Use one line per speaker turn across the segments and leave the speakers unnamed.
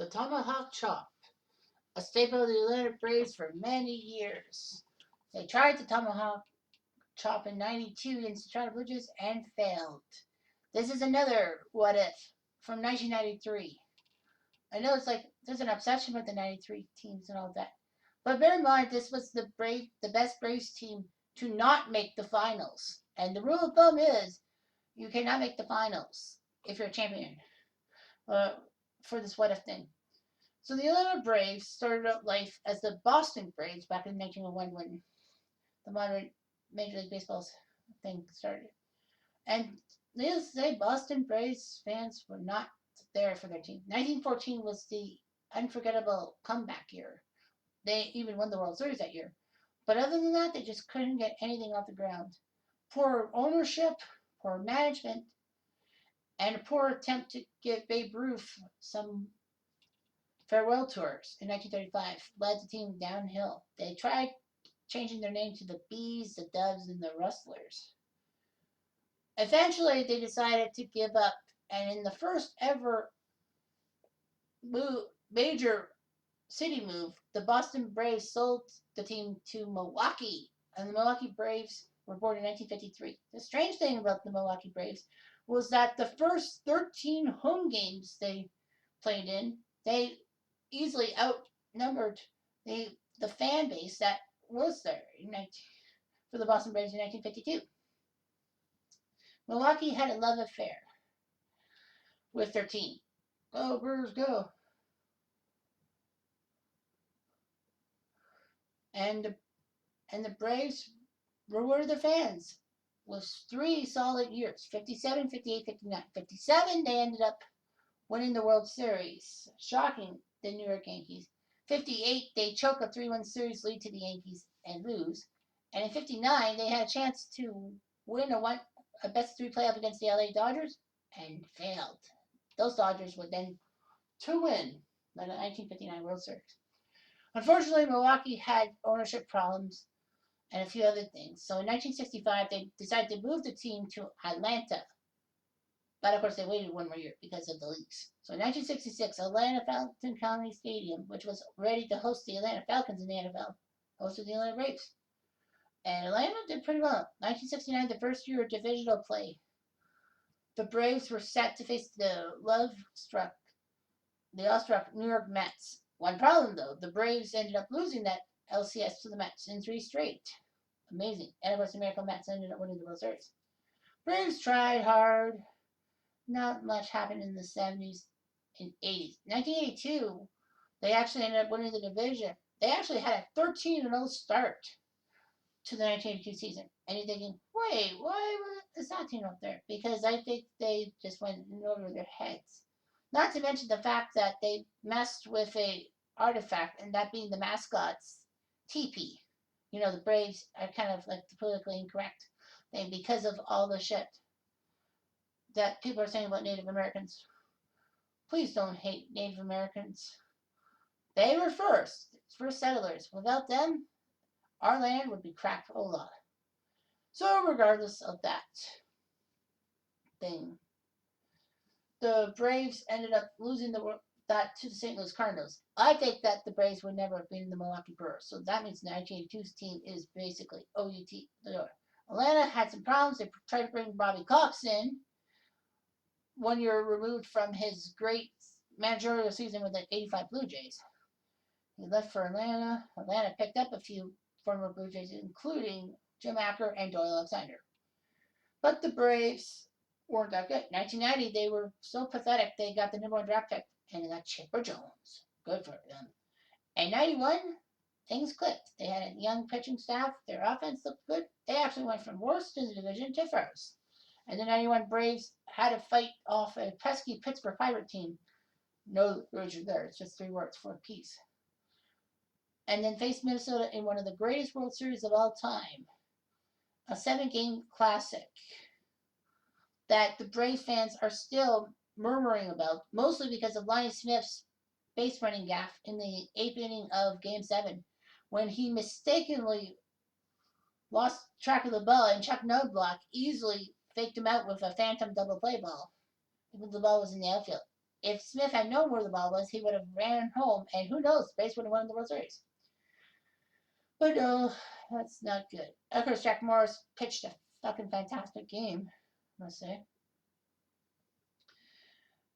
The tomahawk chop, a staple of the Atlanta Braves for many years. They tried the tomahawk chop in '92 against the Toronto Blue Jays and failed. This is another what if from 1993. I know it's like there's an obsession with the '93 teams and all that, but bear in mind this was the best Braves team to not make the finals. And the rule of thumb is you cannot make the finals if you're a champion uh, for this what if thing. So the Atlanta Braves started out life as the Boston Braves back in 1901 when the modern Major League Baseball's thing started. And needless to say, Boston Braves fans were not there for their team. 1914 was the unforgettable comeback year. They even won the World Series that year. But other than that, they just couldn't get anything off the ground. Poor ownership, poor management, and a poor attempt to give Babe Ruth some farewell tours in 1935 led the team downhill. They tried changing their name to the Bees, the Doves, and the Rustlers. Eventually, they decided to give up, and in the first ever major city move, the Boston Braves sold the team to Milwaukee, and the Milwaukee Braves were born in 1953. The strange thing about the Milwaukee Braves was that the first 13 home games they played in, they easily outnumbered the fan base that was there for the Boston Braves in 1952. Milwaukee had a love affair with their team. Go Brewers, go! And and the Braves rewarded their fans with 3 solid years: 57, 58, 59. 57, they ended up winning the World Series, shocking the New York Yankees. 58, they choke a 3-1 series lead to the Yankees and lose. And in 59, they had a chance to win a best three playoff against the LA Dodgers and failed. Those Dodgers would then to win the 1959 World Series. Unfortunately, Milwaukee had ownership problems and a few other things. So in 1965, they decided to move the team to Atlanta. But of course, they waited 1 more year because of the leaks. So in 1966, Atlanta Falcon County Stadium, which was ready to host the Atlanta Falcons in the NFL, hosted the Atlanta Braves. And Atlanta did pretty well. 1969, the first year of divisional play, the Braves were set to face the awestruck New York Mets. One problem, though, the Braves ended up losing that LCS to the Mets in 3 straight. Amazing. And of course, the Miracle Mets ended up winning the World Series. Braves tried hard. Not much happened in the 70s and 80s. 1982, they actually ended up winning the division. They actually had a 13-0 start to the 1982 season. And you're thinking, wait, why is that team up there? Because I think they just went over their heads. Not to mention the fact that they messed with a artifact, and that being the mascot's teepee. You know, the Braves are kind of like the politically incorrect thing because of all the shit that people are saying about Native Americans. Please don't hate Native Americans. They were first settlers. Without them, our land would be crapola. So regardless of that thing, the Braves ended up losing that to the St. Louis Cardinals. I think that the Braves would never have been the Milwaukee Brewers. So that means the 1982's team is basically OUT. Atlanta had some problems. They tried to bring Bobby Cox in 1 year removed from his great managerial season with the '85 Blue Jays. He left for Atlanta. Atlanta picked up a few former Blue Jays, including Jim Acker and Doyle Alexander. But the Braves weren't that good. 1990, they were so pathetic they got the #1 draft pick, and they got Chipper Jones. Good for them. And 91, things clicked. They had a young pitching staff. Their offense looked good. They actually went from worst in the division to first. And the 91 Braves had to fight off a pesky Pittsburgh Pirate team. No version there. It's just 3 words for peace. And then faced Minnesota in one of the greatest World Series of all time. A 7-game classic that the Braves fans are still murmuring about, mostly because of Lonnie Smith's base running gaffe in the 8th inning of Game 7, when he mistakenly lost track of the ball and Chuck Knobloch easily faked him out with a phantom double play ball. The ball was in the outfield. If Smith had known where the ball was, he would have ran home, and who knows, the Braves would have won the World Series. But no, that's not good. Of course, Jack Morris pitched a fucking fantastic game, I must say.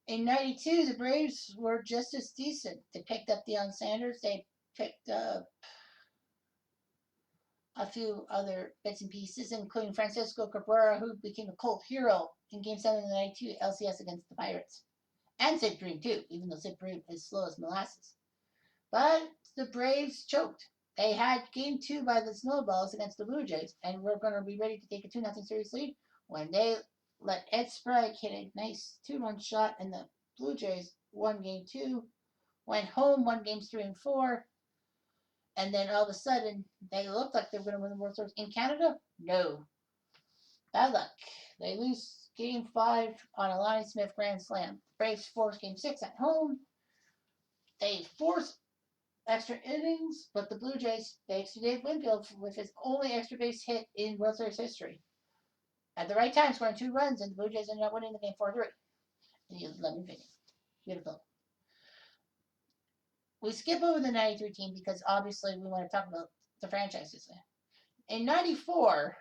In '92, the Braves were just as decent. They picked up Deion Sanders. They picked up a few other bits and pieces, including Francisco Cabrera, who became a cult hero in Game 7 of the '92 LCS against the Pirates. And Sid Bream, too, even though Sid Bream is slow as molasses. But the Braves choked. They had Game 2 by the Snowballs against the Blue Jays, and we're going to be ready to take a 2-0 series lead when they let Ed Sprague hit a nice 2-run shot, and the Blue Jays won Game 2, went home, won Games 3 and 4, and then all of a sudden they looked like they were going to win the World Series. In Canada, no. Bad luck. They lose Game 5 on a Lonnie Smith grand slam. Braves force Game 6 at home. They force extra innings, but the Blue Jays thanks to Dave Winfield with his only extra base hit in World Series history. At the right time, scoring 2 runs, and the Blue Jays ended up winning the game 4-3 in the 11th inning. Beautiful. We skip over the '93 team because obviously we want to talk about the franchises. In '94,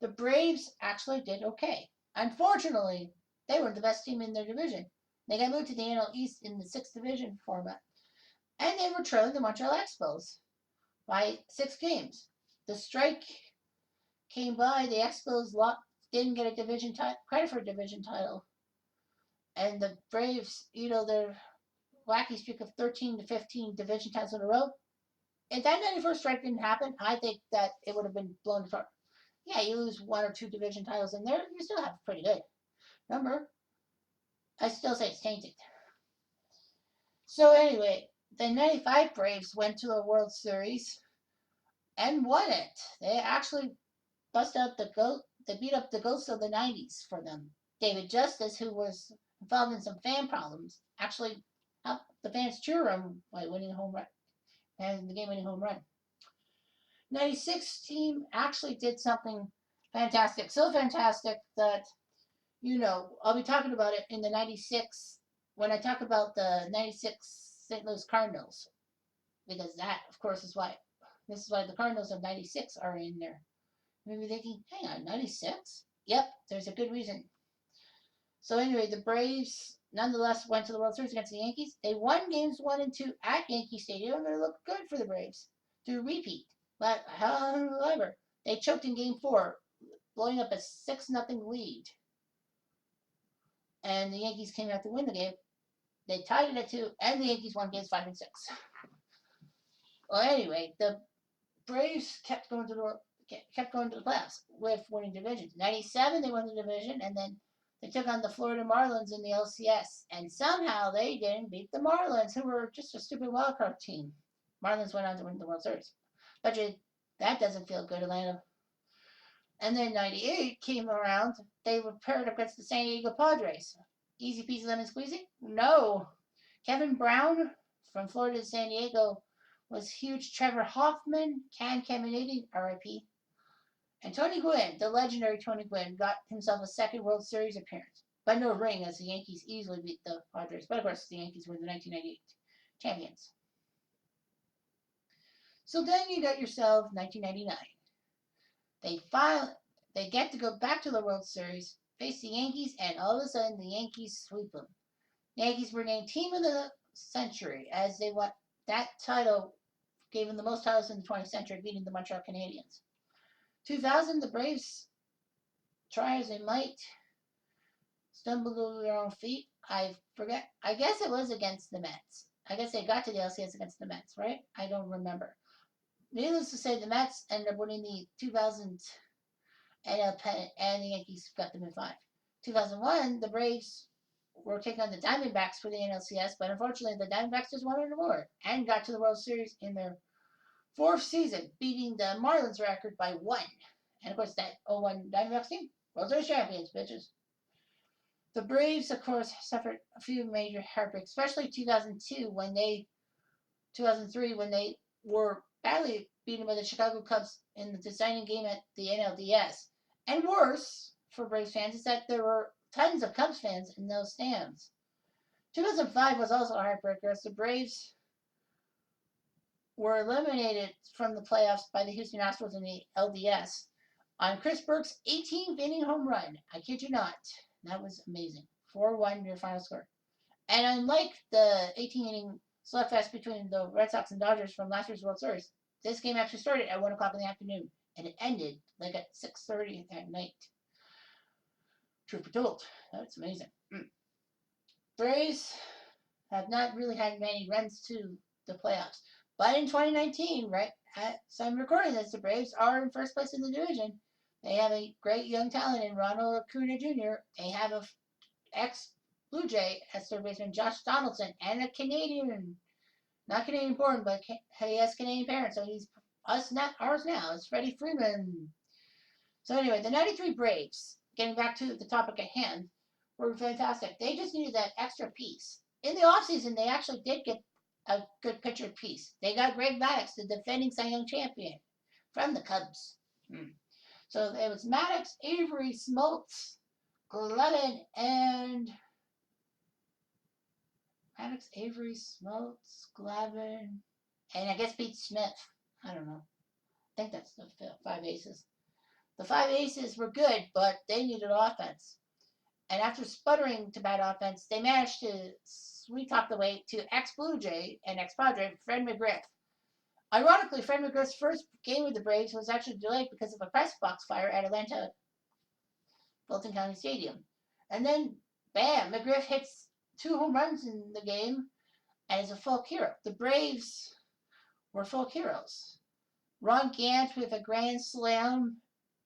the Braves actually did okay. Unfortunately, they weren't the best team in their division. They got moved to the NL East in the 6th division format, and they were trailing the Montreal Expos by 6 games. The strike came by. The Expos didn't get a division credit for a division title, and the Braves, their wacky streak of 13 to 15 division titles in a row. If that '94 strike didn't happen, I think that it would have been blown apart. Yeah, you lose 1 or 2 division titles in there, you still have a pretty good number. I still say it's tainted. So anyway, the '95 Braves went to a World Series and won it. They actually bust out the ghost. They beat up the ghosts of the '90s for them. David Justice, who was involved in some fan problems, actually helped the fans cheer him by winning a home run and the game-winning home run. '96 team actually did something fantastic, so fantastic that I'll be talking about it in the '96 when I talk about the '96 St. Louis Cardinals, because that, of course, is why the Cardinals of '96 are in there. Maybe thinking, hang on, '96? Yep, there's a good reason. So anyway, the Braves nonetheless went to the World Series against the Yankees. They won games 1 and 2 at Yankee Stadium, and it looked good for the Braves to repeat. But however, they choked in Game 4, blowing up a 6-0 lead. And the Yankees came out to win the game. They tied it at 2, and the Yankees won games 5 and 6. Well, anyway, the Braves kept going to the playoffs with winning divisions. '97 they won the division, and then they took on the Florida Marlins in the LCS, and somehow they didn't beat the Marlins, who were just a stupid wildcard team. Marlins went on to win the World Series. But that doesn't feel good, Atlanta. And then '98 came around. They were paired up against the San Diego Padres. Easy peasy lemon squeezy? No. Kevin Brown from Florida to San Diego was huge. Trevor Hoffman, Can Caminiti, RIP. And Tony Gwynn, the legendary Tony Gwynn, got himself a second World Series appearance. But no ring, as the Yankees easily beat the Padres. But of course, the Yankees were the 1998 champions. So then you got yourself 1999. They get to go back to the World Series, face the Yankees, and all of a sudden the Yankees sweep them. The Yankees were named Team of the Century as they won. That title gave them the most titles in the 20th century, beating the Montreal Canadiens. 2000, the Braves, try as they might, stumbled over their own feet. I forget. I guess it was against the Mets. I guess they got to the LCS against the Mets, right? I don't remember. Needless to say, the Mets ended up winning the 2000 NL pennant, and the Yankees got them in 5. 2001, the Braves were taking on the Diamondbacks for the NLCS, but unfortunately, the Diamondbacks just won an award and got to the World Series in their 4th season, beating the Marlins record by 1. And of course, that 0-1 Diamondbacks team, World Series champions, bitches. The Braves, of course, suffered a few major heartbreaks, especially 2003 when they were badly beaten by the Chicago Cubs in the deciding game at the NLDS. And worse for Braves fans is that there were tons of Cubs fans in those stands. 2005 was also a heartbreaker as the Braves were eliminated from the playoffs by the Houston Astros in the LDS on Chris Burke's 18th inning home run. I kid you not. That was amazing. 4-1 your final score. And unlike the 18-inning slugfest between the Red Sox and Dodgers from last year's World Series, this game actually started at 1 o'clock in the afternoon, and it ended like at 6:30 at night. Truth be told, that's amazing. Braves have not really had many runs to the playoffs. But in 2019, right, so I'm recording this, the Braves are in first place in the division. They have a great young talent in Ronald Acuna Jr. They have a ex-Blue Jay as third baseman Josh Donaldson and a Canadian, not Canadian born, but he has Canadian parents, so he's ours now. It's Freddie Freeman. So anyway, the 93 Braves, getting back to the topic at hand, were fantastic. They just needed that extra piece. In the offseason, they actually did get a good pitcher piece. They got Greg Maddux, the defending Cy Young champion, from the Cubs. So it was Maddux, Avery, Smoltz, Glavine, and Maddux, Avery, Smoltz, Glavine, and I guess Pete Smith. I don't know. I think that's the 5 aces. The 5 aces were good, but they needed offense. And after sputtering to bad offense, they managed to sweet talk the way to ex-Blue Jay and ex-Padre Fred McGriff. Ironically, Fred McGriff's first game with the Braves was actually delayed because of a press box fire at Atlanta Fulton County Stadium. And then, bam, McGriff hits 2 home runs in the game and is a folk hero. The Braves were folk heroes. Ron Gant with a grand slam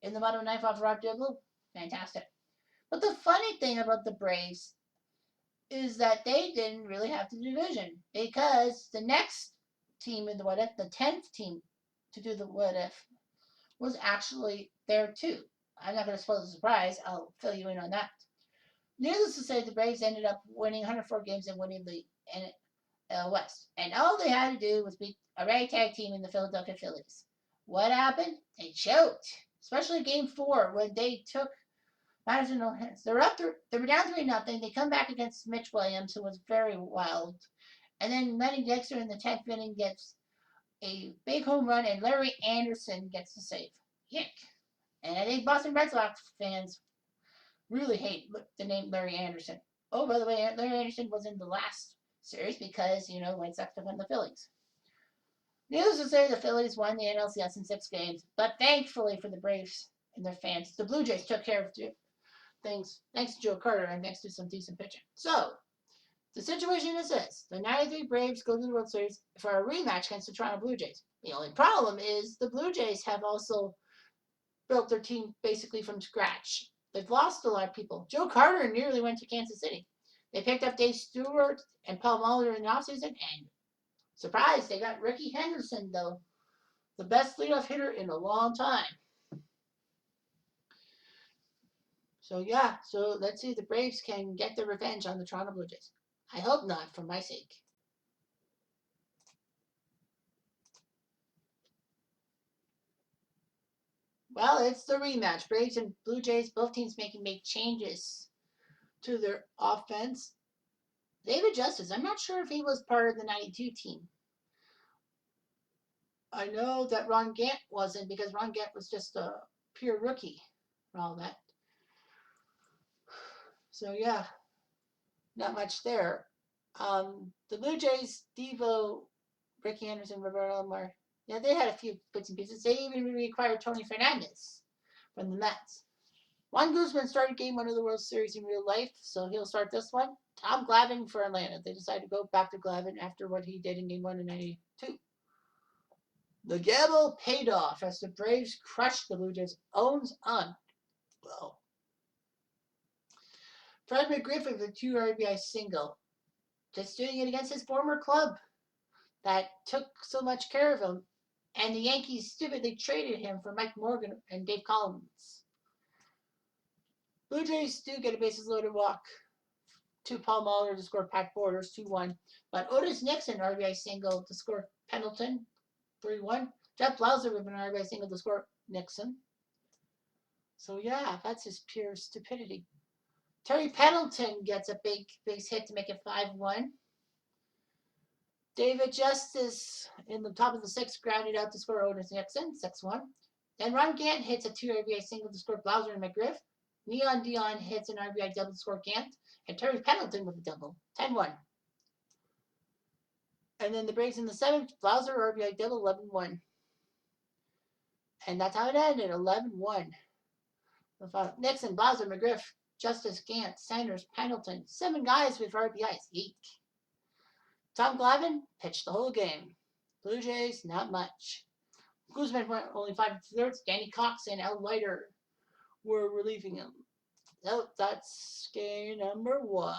in the bottom 9th off Rod Dibble. Fantastic. But the funny thing about the Braves is that they didn't really have the division because the next team in the What If, the 10th team to do the What If, was actually there too. I'm not going to spoil the surprise. I'll fill you in on that. Needless to say, the Braves ended up winning 104 games and winning the NL West. And all they had to do was beat a ragtag team in the Philadelphia Phillies. What happened? They choked. Especially Game 4 when they took Madison no hits. They were down 3-0. They come back against Mitch Williams, who was very wild. And then Lenny Dexter in the 10th inning gets a big home run, and Larry Anderson gets the save. Yick. And I think Boston Red Sox fans really hate the name Larry Anderson. Oh, by the way, Larry Anderson was in the last series because, White Sox took on the Phillies. Needless to say, the Phillies won the NLCS in 6 games, but thankfully for the Braves and their fans, the Blue Jays took care of things thanks to Joe Carter and thanks to some decent pitching. So, the situation is this. The 93 Braves go to the World Series for a rematch against the Toronto Blue Jays. The only problem is the Blue Jays have also built their team basically from scratch. They've lost a lot of people. Joe Carter nearly went to Kansas City. They picked up Dave Stewart and Paul Molitor in the offseason, and surprise, they got Ricky Henderson, though, the best leadoff hitter in a long time. So let's see if the Braves can get their revenge on the Toronto Blue Jays. I hope not, for my sake. Well, it's the rematch. Braves and Blue Jays, both teams make changes to their offense. David Justice, I'm not sure if he was part of the 92 team. I know that Ron Gant wasn't because Ron Gant was just a pure rookie and all that. So, not much there. The Blue Jays, Devo, Ricky Anderson, Roberto Alomar, they had a few bits and pieces. They even reacquired Tony Fernandez from the Mets. Juan Guzman started Game 1 of the World Series in real life, so he'll start this one. Tom Glavine for Atlanta. They decided to go back to Glavine after what he did in Game 1 in 92. The gamble paid off as the Braves crushed the Blue Jays. Owns on. Well, Fred McGriff with a 2 RBI single. Just doing it against his former club that took so much care of him. And the Yankees stupidly traded him for Mike Morgan and Dave Collins. Blue Jays do get a bases loaded walk to Paul Molitor to score Pat Borders 2-1. But Otis Nixon RBI single to score Pendleton 3-1. Jeff Blauser with an RBI single to score Nixon. So that's his pure stupidity. Terry Pendleton gets a big base hit to make it 5-1. David Justice in the top of the sixth grounded out to score Otis Nixon, 6-1. Then Ron Gant hits a 2 RBI single to score Blauser and McGriff. Neon Dion hits an RBI double to score Gant. And Terry Pendleton with a double, 10-1. And then the Braves in the seventh, Blauser RBI double, 11-1. And that's how it ended, 11-1. The final, Nixon, Blauser, McGriff, Justice, Gant, Sanders, Pendleton, 7 guys with RBIs, eek. Tom Glavine pitched the whole game. Blue Jays, not much. Guzman went only 5 2/3. Danny Cox and Al Leiter were relieving him. So that's game number 1.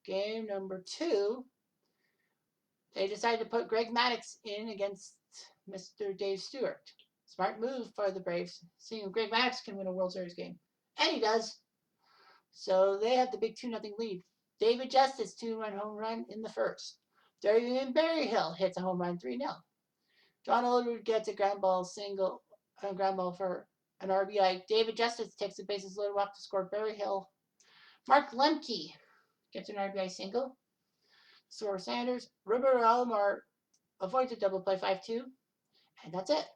Game number 2, they decided to put Greg Maddux in against Mr. Dave Stewart. Smart move for the Braves, seeing Greg Maddux can win a World Series game. And he does. So they have the big 2-0 lead. David Justice, 2-run home run in the first. Darian Berryhill hits a home run, 3-0. John Olerud gets a ground ball for an RBI. David Justice takes the bases loaded walk to score Berryhill. Mark Lemke gets an RBI single. Score Sanders. Roberto Alomar avoids a double play, 5-2. And that's it.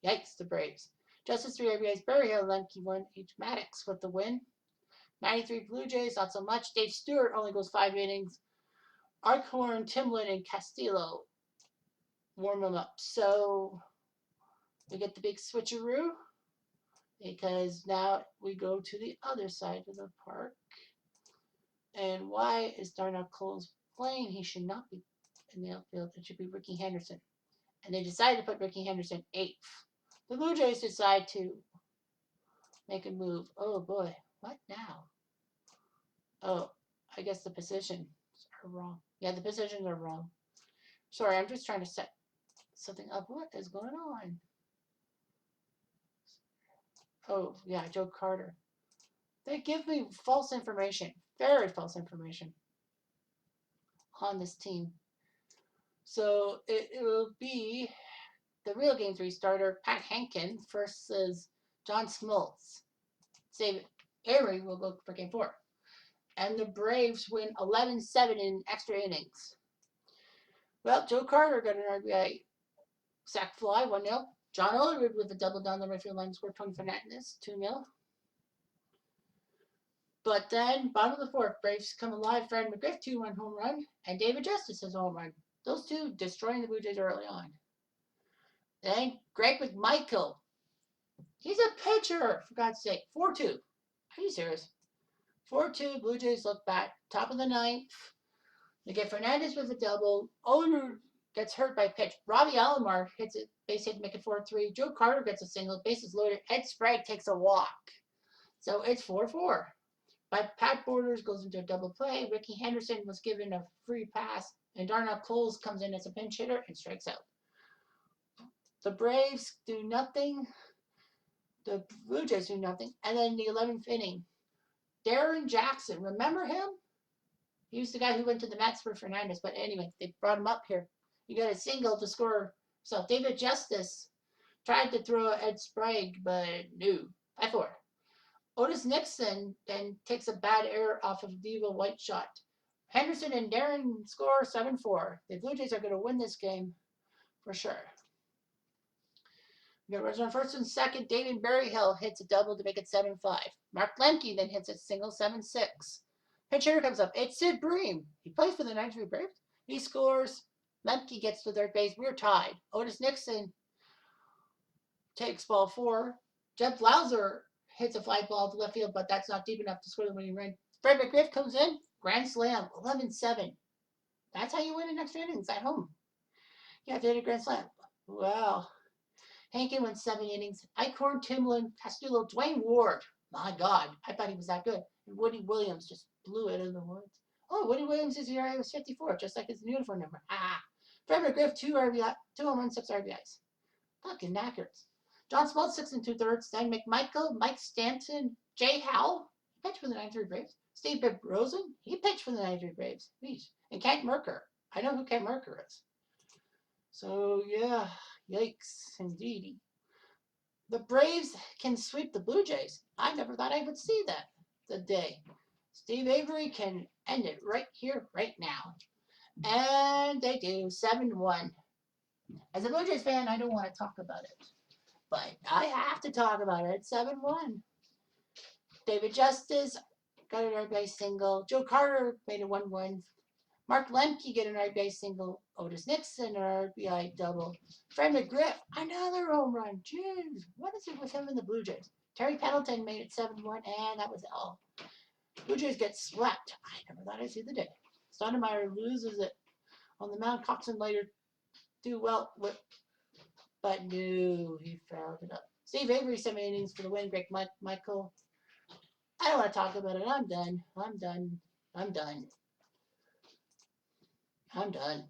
Yikes, the Braves. Justice 3 RBIs, Berryhill, Lemke 1, H. Maddux with the win. 93 Blue Jays, not so much. Dave Stewart only goes 5 innings. Arkhorn, Timlin, and Castillo warm them up. So we get the big switcheroo because now we go to the other side of the park. And why is Darnell Coles playing? He should not be in the outfield. It should be Ricky Henderson. And they decided to put Ricky Henderson 8th. The Blue Jays decide to make a move. Oh boy, what now? Oh, I guess the positions are wrong. Yeah, the positions are wrong. Sorry, I'm just trying to set something up. What is going on? Oh, yeah, Joe Carter. They give me false information. Very false information on this team. So it will be the Real Game 3 starter, Pat Hankin, versus John Smoltz. Save Avery will go for Game 4. And the Braves win 11-7 in extra innings. Well, Joe Carter got an RBI sac fly, 1-0. John Olerud with a double down the right field line scored Tony Fernandez, 2-0. But then, bottom of the fourth, Braves come alive. Fred McGriff, 2-run home run, and David Justice has a home run. Those two destroying the Blue Jays early on. Then Greg McMichael. He's a pitcher, for God's sake. 4-2. Are you serious? 4-2, Blue Jays look back. Top of the ninth. They get Fernandez with a double. Olerud gets hurt by pitch. Robbie Alomar hits it, base hit to make it 4-3. Joe Carter gets a single, bases loaded. Ed Sprague takes a walk. So it's 4-4. But Pat Borders goes into a double play. Ricky Henderson was given a free pass. And Darnell Coles comes in as a pinch hitter and strikes out. The Braves do nothing. The Blue Jays do nothing. And then the 11th inning, Darren Jackson. Remember him? He was the guy who went to the Mets for Fernandez. But anyway, they brought him up here. He got a single to score. So David Justice tried to throw Ed Sprague, but no. 5-4. Otis Nixon then takes a bad error off of Devo White shot. Henderson and Darren score 7-4. The Blue Jays are going to win this game for sure. We got runners on first and second. David Berryhill hits a double to make it 7-5. Mark Lemke then hits a single 7-6. Pinch hitter comes up. It's Sid Bream. He plays for the 93 Braves. He scores. Lemke gets to third base. We're tied. Otis Nixon takes ball 4. Jeff Blauser hits a fly ball to left field, but that's not deep enough to score the winning run. Fred McGriff comes in. Grand slam. 11-7. That's how you win in extra innings at home. You have to hit a grand slam. Wow. Hankin went 7 innings. Eichhorn, Timlin, Castillo, Dwayne Ward. My God, I thought he was that good. And Woody Williams just blew it in the woods. Oh, Woody Williams' ERA was 54, just like his uniform number. Fred McGriff, 2 home runs, 6 RBIs. Fucking knackers. John Smoltz, 6 2/3. Then McMichael, Mike Stanton, Jay Howell. He pitched for the 93 Braves. Steve Rosen. He pitched for the 93 Braves. And Kent Merker. I know who Kent Merker is. So, yeah. Yikes, indeed. The Braves can sweep the Blue Jays. I never thought I would see that the day. Steve Avery can end it right here, right now. And they do 7-1. As a Blue Jays fan, I don't want to talk about it, but I have to talk about it. 7-1. David Justice got an RBI single. Joe Carter made a 1-1. Mark Lemke get an RBI single. Otis Nixon an RBI double. Fred McGriff, another home run. Jeez, what is it with him and the Blue Jays? Terry Pendleton made it 7-1, and that was all. Blue Jays get swept. I never thought I'd see the day. Stoudemire loses it on the mound. Coxon later do well, but no, he fouled it up. Steve Avery, 7 innings for the win. Greg Michael. I don't want to talk about it. I'm done. I'm done. I'm done. I'm done.